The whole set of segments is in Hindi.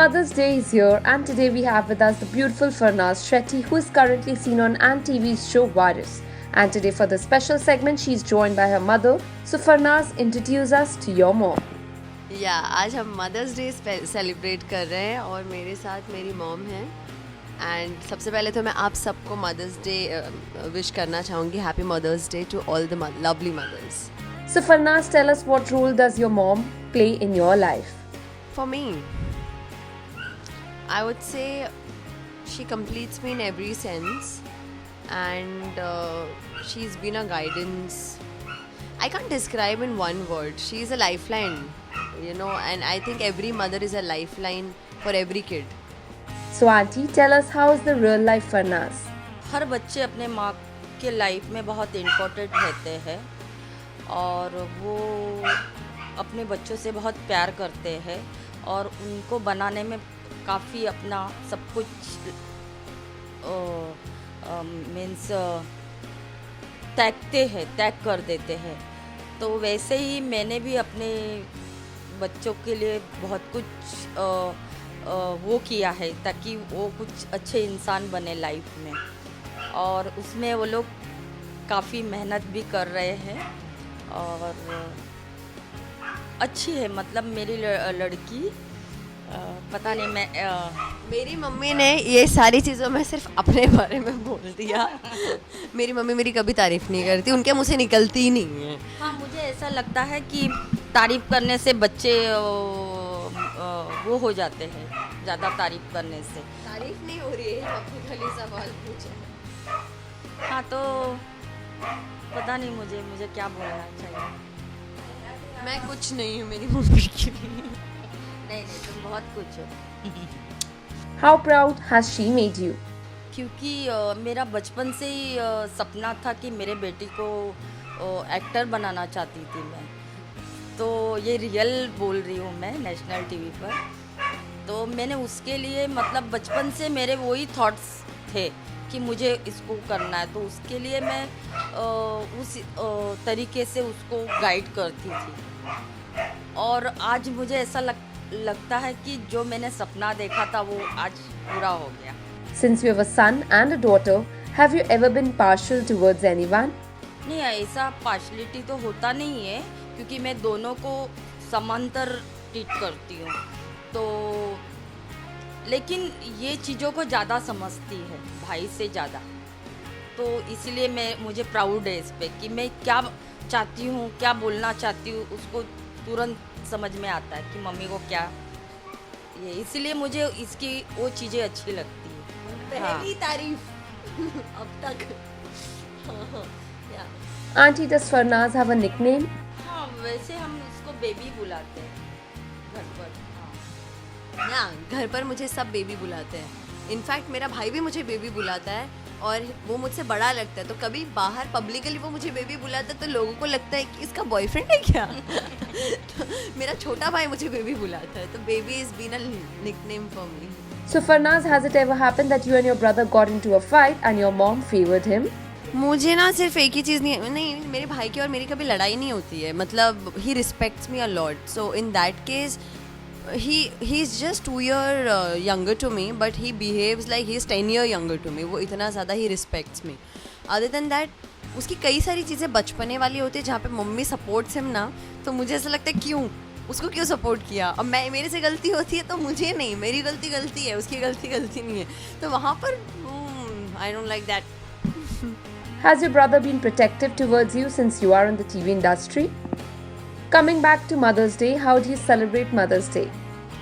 Mother's Day is here, and today we have with us the beautiful Farnaz Shetty, who is currently seen on Ant TV's show Virus. And today, for the special segment, she's joined by her mother. So, Farnaz, introduce us to your mom. आज हम मदर्स डे सेलिब्रेट कर रहे हैं और मेरे साथ मेरी मॉम है. एंड सबसे पहले तो मैं आप सबको मदर्स डे विश करना चाहूँगी. Happy mother's day to all the lovely mothers. So, Farnaz, tell us, what role does your mom play in your life? For me, I would say she completes me in every sense, and she's been a guidance. I can't describe in one word. She's a lifeline, and I think every mother is a lifeline for every kid. So, Auntie, tell us, how is the real life Farnaz? हर बच्चे अपने माँ के लाइफ में बहुत इम्पोर्टेंट रहते हैं और वो अपने बच्चों से बहुत प्यार करते हैं और उनको बनाने में काफ़ी अपना सब कुछ मीन्स त्याग कर देते हैं. तो वैसे ही मैंने भी अपने बच्चों के लिए बहुत कुछ वो किया है ताकि वो कुछ अच्छे इंसान बने लाइफ में, और उसमें वो लोग काफ़ी मेहनत भी कर रहे हैं और अच्छी है. मतलब मेरी लड़की पता नहीं मेरी मम्मी ने ये सारी चीज़ों में सिर्फ अपने बारे में बोल दिया. मेरी मम्मी मेरी कभी तारीफ़ नहीं करती, उनके मुँह से निकलती ही नहीं है. हाँ, मुझे ऐसा लगता है कि तारीफ़ करने से बच्चे वो हो जाते हैं, ज़्यादा तारीफ़ करने से. तारीफ़ नहीं हो रही है, अपनी खाली सवाल पूछे. हाँ, तो पता नहीं मुझे क्या बोलना चाहिए. मैं कुछ नहीं हूँ मेरी मम्मी के लिए. नहीं, तुम बहुत कुछ हो. How proud has she made you? क्योंकि मेरा बचपन से ही सपना था कि मेरे बेटी को एक्टर बनाना चाहती थी मैं. तो ये रियल बोल रही हूँ मैं नेशनल टीवी पर. तो मैंने उसके लिए मतलब बचपन से मेरे वही थॉट्स थे कि मुझे इसको करना है. तो उसके लिए मैं उस तरीके से उसको गाइड करती थी और आज मुझे ऐसा लगता है कि जो मैंने सपना देखा था वो आज पूरा हो गया. Since you have a son and a daughter, have you ever been partial towards anyone? नहीं, ऐसा पार्शलिटी तो होता नहीं है क्योंकि मैं दोनों को समांतर ट्रीट करती हूँ. तो लेकिन ये चीज़ों को ज़्यादा समझती है भाई से ज़्यादा. तो इसलिए मुझे प्राउड है इस पे कि मैं क्या चाहती हूँ, क्या बोलना चाहती हूँ, उसको तुरंत समझ में आता है कि मम्मी को क्या ये. इसलिए मुझे इसकी वो चीज़ें अच्छी लगती है. पहली तारीफ अब तक. Auntie, does Farnaz have a nickname? हाँ, वैसे हम इसको बेबी बुलाते हैं घर पर. घर पर मुझे सब बेबी बुलाते हैं. इनफैक्ट मेरा भाई भी मुझे बेबी बुलाता है और वो मुझसे बड़ा लगता है. तो कभी बाहर पब्लिकली वो मुझे बेबी बुलाता है तो लोगों को लगता है कि इसका बॉयफ्रेंड है क्या. तो मेरा छोटा भाई मुझे बेबी बुलाता है. तो baby is been a nickname for me. So, Farnaz, has it ever happened that you and your brother got into a fight and your mom favored him? मुझे ना सिर्फ एक ही चीज़ नहीं, मेरे भाई की और मेरी कभी लड़ाई नहीं होती है. मतलब he respects me a lot. So in that case he is just 2 year younger to me, but he behaves like he is 10 year younger to me. वो इतना ज़्यादा ही respects me. Other than that, उसकी कई सारी चीज़ें बचपने वाली होती है जहाँ पे मम्मी सपोर्ट्स हिम ना. तो मुझे ऐसा लगता है क्यों उसको क्यों सपोर्ट किया. अब मेरे से गलती होती है तो मुझे नहीं, मेरी गलती है, उसकी गलती नहीं है. तो वहाँ पर I don't like that. Has your brother been protective towards you since you are in the TV industry? Coming back to Mother's Day, how do you celebrate Mother's Day?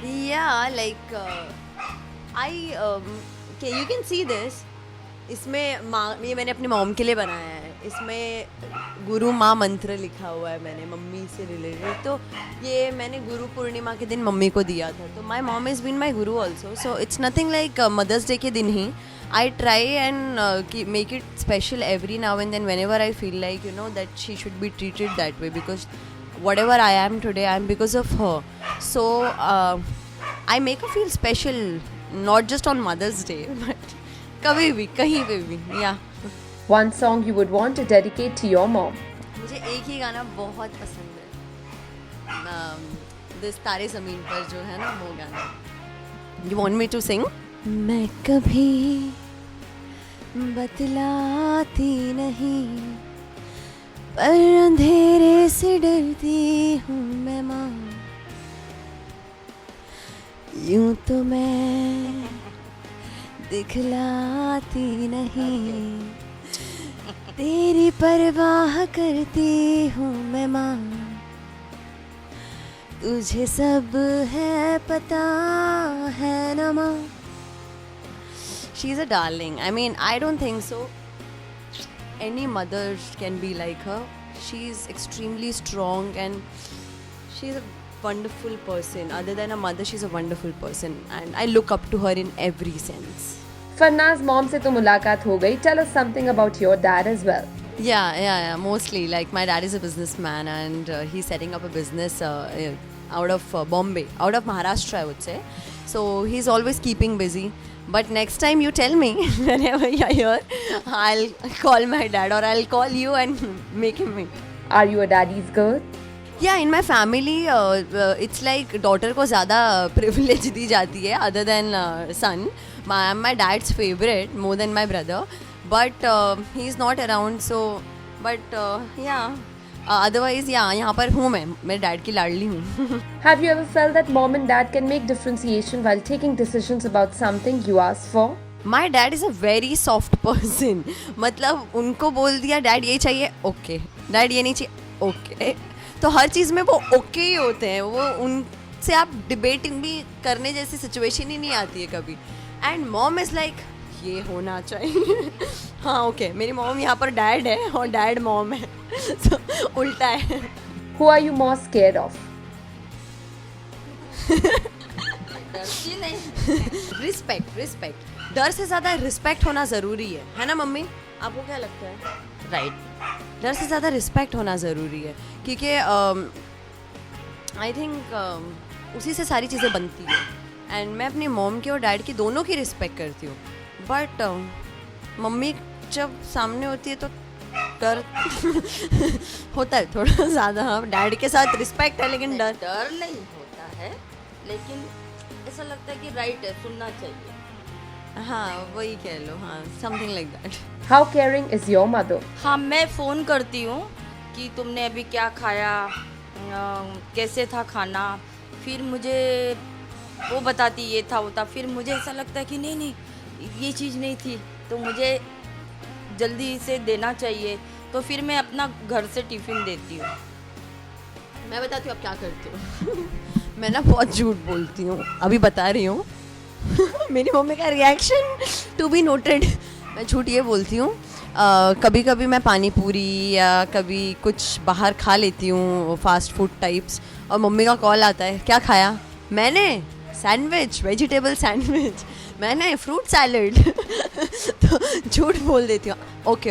Yeah, like you can see this. इसमें ये मैंने अपनी मॉम के लिए बनाया है. इसमें गुरु माँ मंत्र लिखा हुआ है मैंने मम्मी से रिलेटेड. तो ये मैंने गुरु पूर्णिमा के दिन मम्मी को दिया था. तो my mom is been my guru also. So it's nothing like mother's day के दिन ही I try and make it special every now and then whenever I feel like that she should be treated that way, because whatever I am today I am because of her. So I make her feel special, not just on Mother's Day but कभी भी कहीं पे भी. Yeah. One song you would want to dedicate to your mom? मुझे एक ही गाना बहुत पसंद है, दिस तारे ज़मीन पर जो है ना वो गाना. You want me to sing? मैं कभी बतलाती नहीं, पर अंधेरे से डरती हूँ मैं माँ। यूं तो मैं दिखलाती नहीं, तेरी परवाह करती हूँ मैं माँ। तुझे सब है पता है ना माँ। She's a darling. I mean, I don't think so. Any mother can be like her. She's extremely strong and she's a wonderful person. Other than a mother, she's a wonderful person. And I look up to her in every sense. Farnaz mom से तो मुलाकात हो गई. Tell us something about your dad as well. Yeah. Mostly, like my dad is a businessman and he's setting up a business out of Bombay, out of Maharashtra, I would say. So he's always keeping busy. But next time you tell me whenever you're here, I'll call my dad or I'll call you and make him meet. Are you a daddy's girl? Yeah, in my family, it's like daughter को ज़्यादा privilege दी जाती है other than son. I'm my dad's favorite more than my brother. But he's not around, so. But yeah. Otherwise, yeah, यहाँ पर हूँ मैं मेरे डैड की लाडली हूँ. Have you ever felt that mom and dad can make differentiation while taking decisions about something you asked for? My dad is a very soft person. मतलब उनको बोल दिया डैड ये चाहिए ओके, डैड ये नहीं चाहिए ओके, तो हर चीज़ में वो ओके ही होते हैं. वो उनसे आप डिबेट भी करने जैसी सिचुएशन ही नहीं आती है कभी. एंड मॉम इज़ लाइक ये होना चाहिए. हाँ ओके, मेरी मॉम यहाँ पर डैड है और डैड मॉम है. So, उल्टा है. Who are you most scared of? Respect. डर से ज़्यादा रिस्पेक्ट होना ज़रूरी है ना मम्मी? आपको क्या लगता है? राइट. डर से ज़्यादा रिस्पेक्ट होना ज़रूरी है क्योंकि आई थिंक उसी से सारी चीज़ें बनती हैं. एंड मैं अपनी मॉम की और डैड की दोनों की रिस्पेक्ट करती हूँ. बट मम्मी जब सामने होती है तो डर होता है थोड़ा ज़्यादा. डैड के साथ रिस्पेक्ट है लेकिन डर नहीं होता है, लेकिन ऐसा लगता है कि राइट है, सुनना चाहिए. हाँ वही कह लो. हाँ something like that. How caring is your mother? हाँ, मैं फ़ोन करती हूँ कि तुमने अभी क्या खाया, कैसे था खाना, फिर मुझे वो बताती ये था वो था. फिर मुझे ऐसा लगता है कि नहीं ये चीज़ नहीं थी तो मुझे जल्दी से देना चाहिए, तो फिर मैं अपना घर से टिफ़िन देती हूँ. मैं बताती हूँ आप क्या करती हो. मैं ना बहुत झूठ बोलती हूँ, अभी बता रही हूँ. मेरी मम्मी का रिएक्शन टू बी नोटेड. मैं झूठ ये बोलती हूँ, कभी कभी मैं पानी पूरी या कभी कुछ बाहर खा लेती हूँ फास्ट फूड टाइप्स, और मम्मी का कॉल आता है क्या खाया. मैंने सैंडविच, वेजिटेबल सैंडविच. मैंने फ्रूट सैलड. तो झूठ बोल देती हूँ. ओके.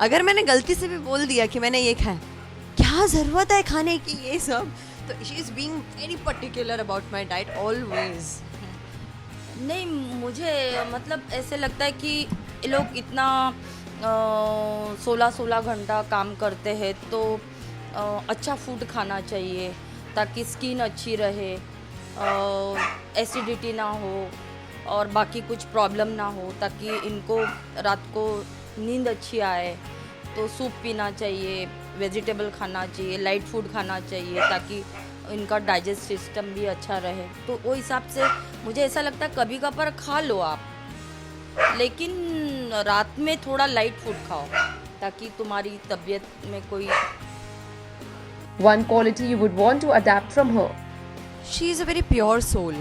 अगर मैंने गलती से भी बोल दिया कि मैंने ये खाया, क्या ज़रूरत है खाने की ये सब. तो she is being very particular about my diet always. नहीं, मुझे मतलब ऐसे लगता है कि ये लोग इतना 16 घंटा काम करते हैं तो अच्छा फूड खाना चाहिए ताकि स्किन अच्छी रहे, एसिडिटी ना हो और बाकी कुछ प्रॉब्लम ना हो, ताकि इनको रात को नींद अच्छी आए. तो सूप पीना चाहिए, वेजिटेबल खाना चाहिए, लाइट फूड खाना चाहिए ताकि इनका डाइजेस्ट सिस्टम भी अच्छा रहे. तो वो हिसाब से मुझे ऐसा लगता है कभी कभार खा लो आप, लेकिन रात में थोड़ा लाइट फूड खाओ ताकि तुम्हारी तबीयत में कोई. One quality you would want to adapt from her? She is a very pure soul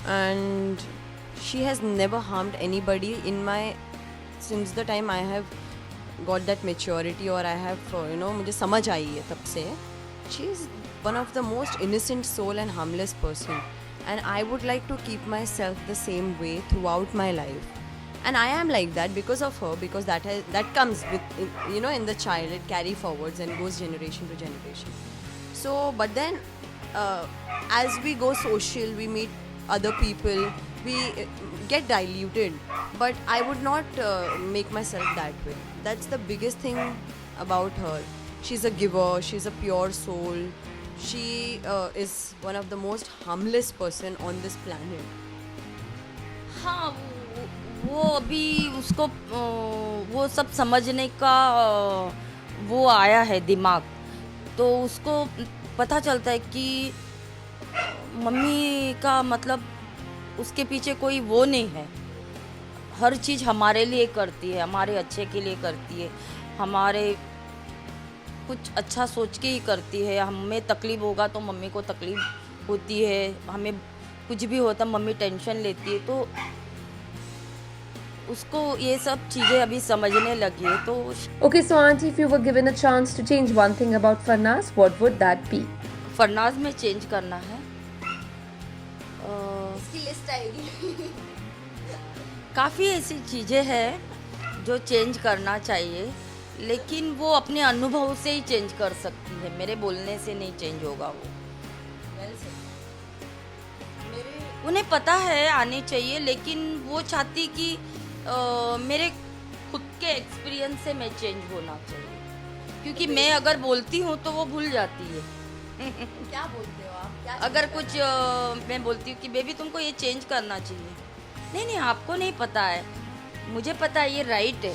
and she has never harmed anybody since the time I have got that maturity or I have मुझे समझ आई है तब से. She is one of the most innocent soul and harmless person, and I would like to keep myself the same way throughout my life. And I am like that because of her, because that comes with in the child. It carry forwards and goes generation to generation. So but then as we go social, we meet other people, we get diluted, but I would not make myself that way. That's the biggest thing about her. She's a giver, she's a pure soul. She is one of the most harmless person on this planet. हाँ, वो अभी उसको वो सब समझने का वो आया है दिमाग, तो उसको पता चलता है कि मम्मी का मतलब उसके पीछे कोई वो नहीं है, हर चीज़ हमारे लिए करती है, हमारे अच्छे के लिए करती है, हमारे कुछ अच्छा सोच के ही करती है। हमें तकलीफ़ होगा तो मम्मी को तकलीफ़ होती है, हमें कुछ भी होता मम्मी टेंशन लेती है, तो उसको ये सब चीज़ें अभी समझने लगी है। तो Okay, so auntie, if you were given a chance to change one thing about Farnaz, what would that be? Farnaz में चेंज करना है, इसकी लिस्ट आएगी। काफ़ी ऐसी चीज़ें हैं जो चेंज करना चाहिए, लेकिन वो अपने अनुभव से ही चेंज कर सकती है, मेरे बोलने से नहीं चेंज होगा वो। उन्हें पता है आनी चाहिए, लेकिन वो चाहती कि मेरे खुद के एक्सपीरियंस से मैं चेंज होना चाहिए, क्योंकि मैं अगर बोलती हूँ तो वो भूल जाती है। क्या बोलते हो आप? क्या अगर कुछ मैं बोलती हूँ कि बेबी तुमको ये चेंज करना चाहिए, नहीं नहीं आपको नहीं पता है, मुझे पता है ये राइट है।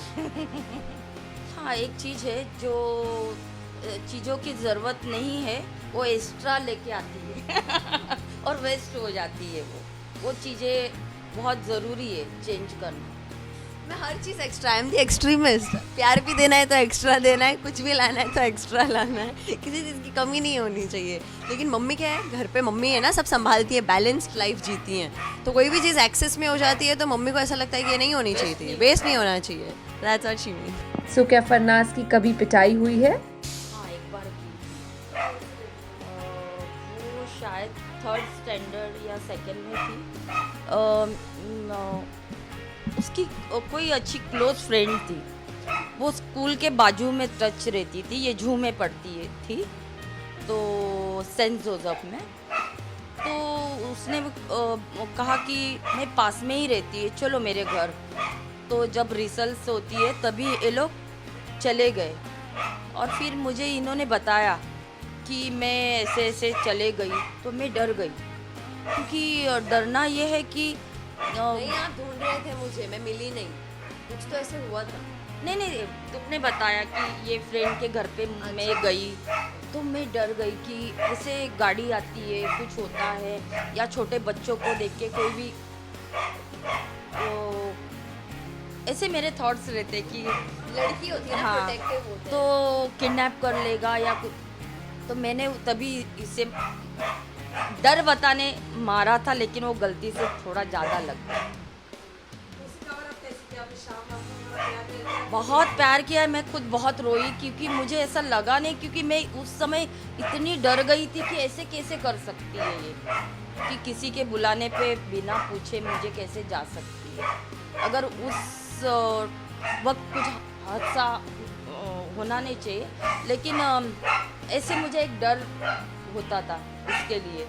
हाँ, एक चीज़ है जो चीज़ों की ज़रूरत नहीं है वो एक्स्ट्रा लेके आती है और वेस्ट हो जाती है। वो चीज़ें बहुत ज़रूरी है चेंज करना। मैं हर चीज़ extra, I am the extremist. प्यार भी देना है तो एक्स्ट्रा देना है, कुछ भी लाना है तो एक्स्ट्रा लाना है, किसी चीज़ की कमी नहीं होनी चाहिए। लेकिन मम्मी क्या है, घर पे मम्मी है ना, सब संभालती है, बैलेंस्ड लाइफ जीती हैं, तो कोई भी चीज़ एक्सेस में हो जाती है तो मम्मी को ऐसा लगता है कि ये नहीं होनी चाहिए थी, वेस्ट नहीं होना चाहिए। That's what she means. So क्या फरनाज की कभी पिटाई हुई है? हाँ, एक बार की। वो शायद 3rd स्टैंडर्ड या 2nd में थी। उसकी कोई अच्छी क्लोज फ्रेंड थी, वो स्कूल के बाजू में टच रहती थी, ये जू में पढ़ती थी, तो सेंट जोसेफ में। तो उसने कहा कि मैं पास में ही रहती है, चलो मेरे घर। तो जब रिजल्ट्स होती है तभी ये लोग चले गए, और फिर मुझे इन्होंने बताया कि मैं ऐसे ऐसे चले गई, तो मैं डर गई, क्योंकि डरना ये है कि नहीं, आप ढूंढ रहे थे मुझे, मैं मिली नहीं, कुछ तो ऐसे हुआ था। नहीं, तुमने बताया कि ये फ्रेंड के घर पे मैं गई, तो मैं डर गई कि ऐसे गाड़ी आती है, कुछ होता है, या छोटे बच्चों को देख के कोई भी तो ऐसे मेरे थॉट्स रहते कि लड़की होती है ना, हाँ, प्रोटेक्टिव होते हैं। तो किडनैप कर लेगा या कुछ, तो मैंने तभी इसे डर बताने मारा था, लेकिन वो गलती से थोड़ा ज़्यादा लग गया। बहुत प्यार किया, मैं खुद बहुत रोई, क्योंकि मुझे ऐसा लगा नहीं, क्योंकि मैं उस समय इतनी डर गई थी कि ऐसे कैसे कर सकती है ये, कि किसी के बुलाने पे बिना पूछे मुझे कैसे जा सकती है। अगर उस वक्त कुछ हादसा होना नहीं चाहिए, लेकिन ऐसे मुझे एक डर होता था इसके लिए।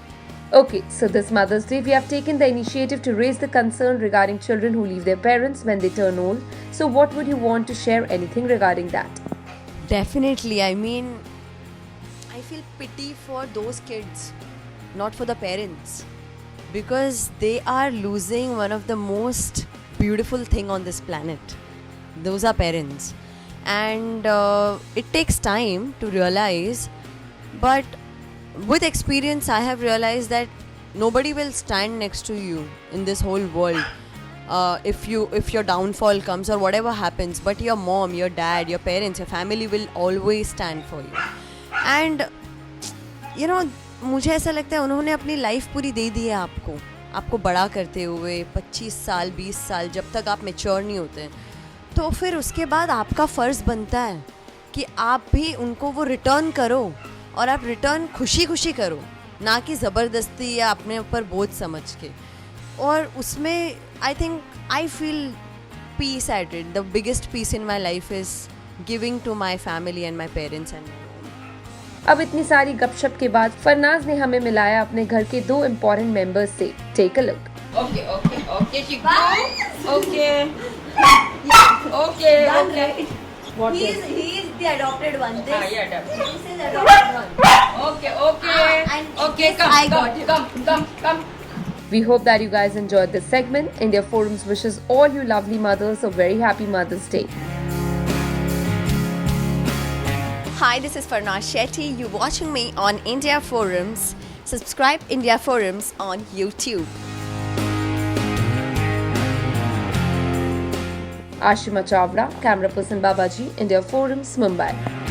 Okay, so this Mother's Day, we have taken the initiative to raise the concern regarding children who leave their parents when they turn old. So what would you want to share anything regarding that? Definitely, I mean, I feel pity for those kids, not for the parents, because they are losing one of the most beautiful thing on this planet. Those are parents, and it takes time to realize, but with experience I have realized that nobody will stand next to you in this whole world if your downfall comes or whatever happens, but your mom, your dad, your parents, your family will always stand for you. And you know, मुझे ऐसा लगता है उन्होंने अपनी लाइफ पूरी दे दी है आपको बड़ा करते हुए 25 साल 20 साल, जब तक आप मैच्योर नहीं होते, तो फिर उसके बाद आपका फ़र्ज़ बनता है कि आप भी उनको वो रिटर्न करो, और आप रिटर्न खुशी खुशी करो, ना कि ज़बरदस्ती या अपने ऊपर बोझ समझ के। और उसमें I think I feel peace at it. The biggest peace in my life is giving to my family and my parents and. अब इतनी सारी गपशप के बाद फरनाज ने हमें मिलाया अपने घर के 2 इम्पोर्टेंट मेंबर्स से। Take a look. Okay, Chiku. Okay. What He is the adopted one. This yeah, adopted. This is adopted one. Okay. And Okay, this I got come. We hope that you guys enjoyed this segment. India Forums wishes all you lovely mothers a very happy Mother's Day. Hi, this is Farnaz Shetty. You're watching me on India Forums. Subscribe India Forums on YouTube. Ashima Chavda, camera person Babaji, India Forums, Mumbai.